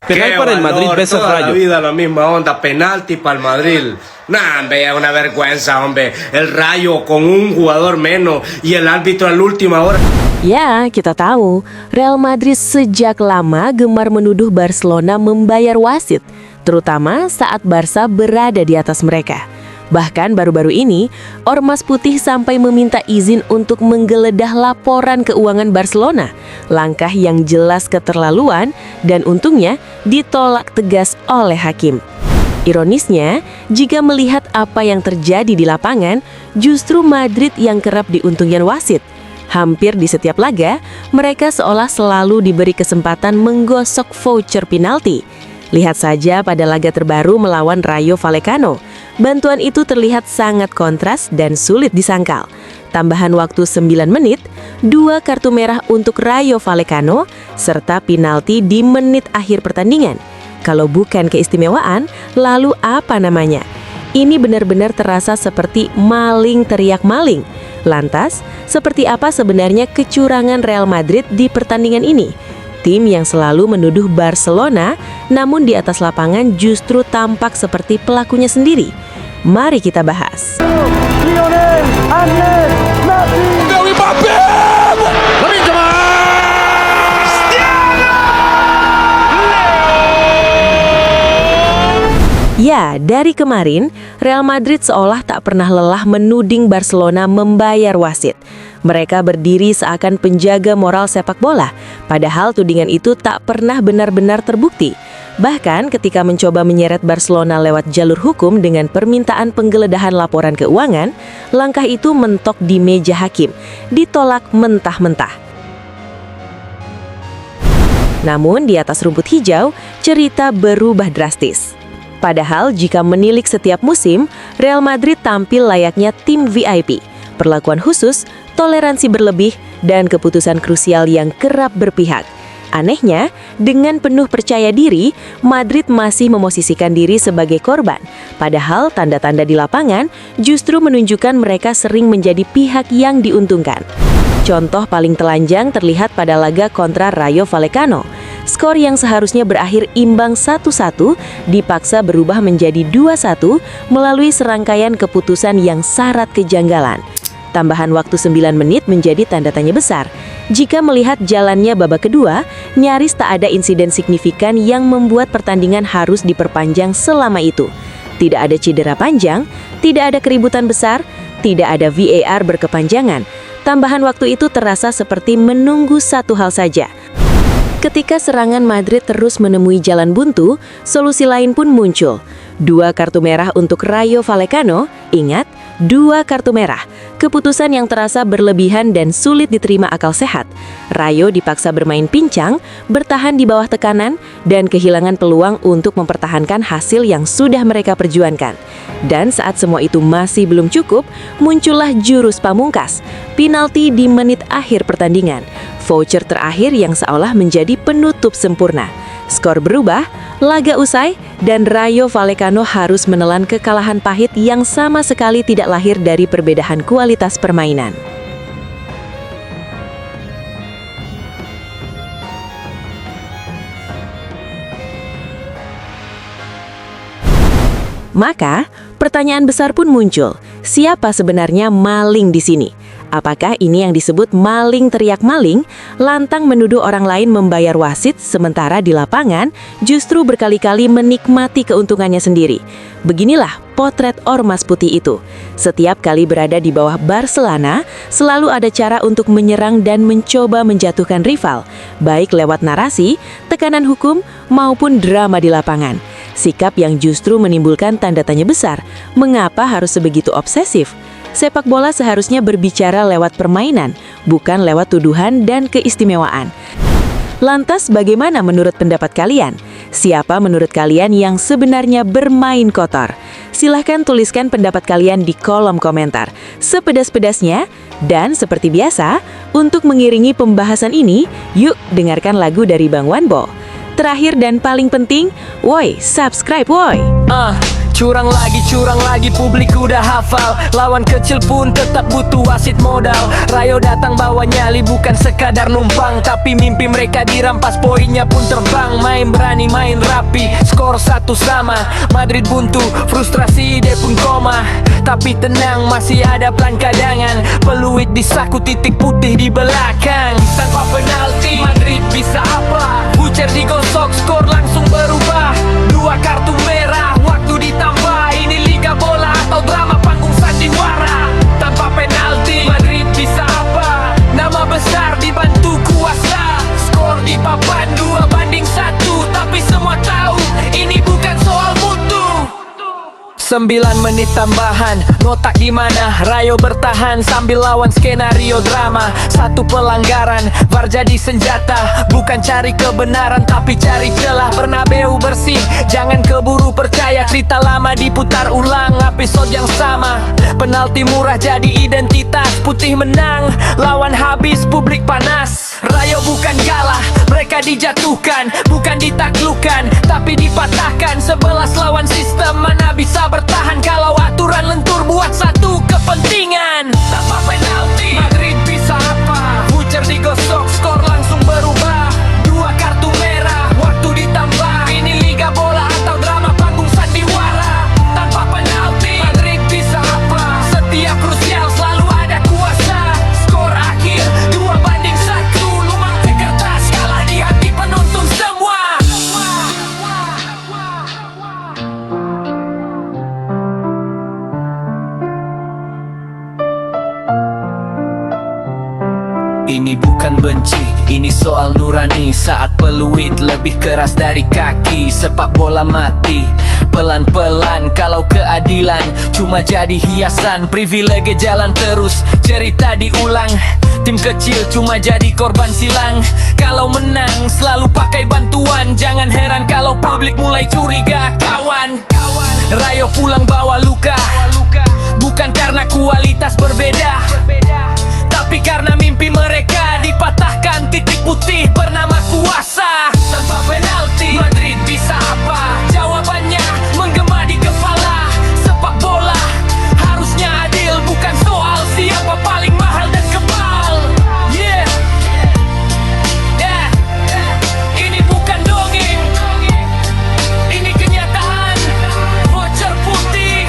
Penal para el Madrid versus toda la Rayo. vida la misma onda, penalti para el Madrid. Nah, hombre, es una vergüenza, hombre. El Rayo con un jugador menos y el árbitro a la última hora. Ya, kita tahu, Real Madrid sejak lama gemar menuduh Barcelona membayar wasit, terutama saat Barca berada di atas mereka. Bahkan baru-baru ini, Ormas Putih sampai meminta izin untuk menggeledah laporan keuangan Barcelona, langkah yang jelas keterlaluan dan untungnya ditolak tegas oleh hakim. Ironisnya, jika melihat apa yang terjadi di lapangan, justru Madrid yang kerap diuntungkan wasit. Hampir di setiap laga, mereka seolah selalu diberi kesempatan menggosok voucher penalti. Lihat saja pada laga terbaru melawan Rayo Vallecano. Bantuan itu terlihat sangat kontras dan sulit disangkal. Tambahan waktu 9 menit, 2 kartu merah untuk Rayo Vallecano, serta penalti di menit akhir pertandingan. Kalau bukan keistimewaan, lalu apa namanya? Ini benar-benar terasa seperti maling teriak maling. Lantas, seperti apa sebenarnya kecurangan Real Madrid di pertandingan ini? Tim yang selalu menuduh Barcelona, namun di atas lapangan justru tampak seperti pelakunya sendiri. Mari kita bahas. Ya, dari kemarin, Real Madrid seolah tak pernah lelah menuding Barcelona membayar wasit. Mereka berdiri seakan penjaga moral sepak bola, padahal tudingan itu tak pernah benar-benar terbukti. Bahkan ketika mencoba menyeret Barcelona lewat jalur hukum dengan permintaan penggeledahan laporan keuangan, langkah itu mentok di meja hakim, ditolak mentah-mentah. Namun di atas rumput hijau, cerita berubah drastis. Padahal jika menilik setiap musim, Real Madrid tampil layaknya tim VIP. Perlakuan khusus, toleransi berlebih, dan keputusan krusial yang kerap berpihak. Anehnya, dengan penuh percaya diri, Madrid masih memosisikan diri sebagai korban. Padahal tanda-tanda di lapangan justru menunjukkan mereka sering menjadi pihak yang diuntungkan. Contoh paling telanjang terlihat pada laga kontra Rayo Vallecano. Skor yang seharusnya berakhir imbang 1-1 dipaksa berubah menjadi 2-1 melalui serangkaian keputusan yang syarat kejanggalan. Tambahan waktu 9 menit menjadi tanda tanya besar. Jika melihat jalannya babak kedua, nyaris tak ada insiden signifikan yang membuat pertandingan harus diperpanjang selama itu. Tidak ada cedera panjang, tidak ada keributan besar, tidak ada VAR berkepanjangan. Tambahan waktu itu terasa seperti menunggu satu hal saja. Ketika serangan Madrid terus menemui jalan buntu, solusi lain pun muncul. 2 kartu merah untuk Rayo Vallecano, ingat, 2 kartu merah. Keputusan yang terasa berlebihan dan sulit diterima akal sehat. Rayo dipaksa bermain pincang, bertahan di bawah tekanan, dan kehilangan peluang untuk mempertahankan hasil yang sudah mereka perjuangkan. Dan saat semua itu masih belum cukup, muncullah jurus pamungkas, penalti di menit akhir pertandingan. Voucher terakhir yang seolah menjadi penutup sempurna. Skor berubah, laga usai, dan Rayo Vallecano harus menelan kekalahan pahit yang sama sekali tidak lahir dari perbedaan kualitas permainan. Maka, pertanyaan besar pun muncul. Siapa sebenarnya maling di sini? Apakah ini yang disebut maling teriak maling, lantang menuduh orang lain membayar wasit sementara di lapangan justru berkali-kali menikmati keuntungannya sendiri? Beginilah potret Ormas Putih itu. Setiap kali berada di bawah Barcelona, selalu ada cara untuk menyerang dan mencoba menjatuhkan rival, baik lewat narasi, tekanan hukum, maupun drama di lapangan. Sikap yang justru menimbulkan tanda tanya besar, mengapa harus sebegitu obsesif? Sepak bola seharusnya berbicara lewat permainan, bukan lewat tuduhan dan keistimewaan. Lantas bagaimana menurut pendapat kalian? Siapa menurut kalian yang sebenarnya bermain kotor? Silahkan tuliskan pendapat kalian di kolom komentar. Sepedas-pedasnya, dan seperti biasa, untuk mengiringi pembahasan ini, yuk dengarkan lagu dari Bang Wanbo. Terakhir dan paling penting, woi, subscribe woi! Curang lagi, publik udah hafal. Lawan kecil pun tetap butuh wasit modal. Rayo datang bawa nyali, bukan sekadar numpang. Tapi mimpi mereka dirampas, poinnya pun terbang. Main berani, main rapi, skor 1 sama. Madrid buntu, frustrasi ide pun koma. Tapi tenang, masih ada plan cadangan. Peluit di saku, titik putih di belakang. Tanpa penalti, Madrid bisa apa? Bucer digosok, skor langsung berubah. 2 kartu merah, waktu ditambah. Ini liga bola atau drama panggung sandiwara. Tanpa penalti, Madrid bisa apa? Nama besar dibantu kuasa. Skor di papan 2-1. Tapi semua tahu, ini bukan soal mutu. 9 menit tambahan, ngotak gimana? Rayo bertahan sambil lawan skenario drama. 1 pelanggaran, VAR jadi senjata. Bukan cari kebenaran tapi cari celah. Bernabeu bersih, jangan keburu percaya. Cerita lama diputar ulang, episode yang sama. Penalti murah jadi identitas. Putih menang, lawan habis, publik panas. Rayo bukan kalah, mereka dijatuhkan. Bukan ditaklukkan, tapi dipatahkan. 11 lawan sistem, mana bisa bertahan kalau aturan lentur buat satu kepentingan. Tanpa penalti, Madrid bisa apa? Bucer digosok, skor langsung berubah. 2 kartu merah, waktu ditambah. Ini liga bola atau drama panggung sandiwara. Tanpa penalti, Madrid bisa apa? Setiap krusial selalu ada kuasa. Skor akhir 2-1. Lumak ke kertas, kalah di hati penonton semua. Ini bukan benci, ini soal nurani. Saat peluit lebih keras dari kaki. Sepak bola mati, pelan-pelan. Kalau keadilan cuma jadi hiasan. Privilege jalan terus, cerita diulang. Tim kecil cuma jadi korban silang. Kalau menang selalu pakai bantuan. Jangan heran kalau publik mulai curiga. Kawan, Rayo pulang bawa luka. Bukan karena kualitas berbeda, tapi karena mimpi mereka dipatahkan. Titik putih bernama kuasa. Tanpa penalti, Madrid bisa apa? Jawabannya menggema di kepala. Sepak bola harusnya adil, bukan soal siapa paling mahal dan kebal. Yeah, yeah. Ini bukan dongeng, ini kenyataan. Voucher putih.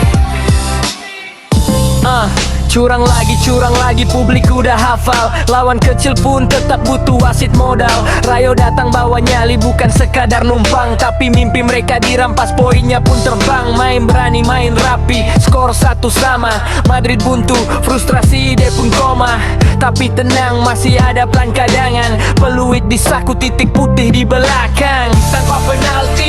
Curang lagi, publik udah hafal. Lawan kecil pun tetap butuh wasit modal. Rayo datang bawa nyali, bukan sekadar numpang. Tapi mimpi mereka dirampas, poinnya pun terbang. Main berani, main rapi, skor 1 sama. Madrid buntu, frustrasi ide pun koma. Tapi tenang, masih ada plan cadangan. Peluit di saku, titik putih di belakang. Tanpa penalti,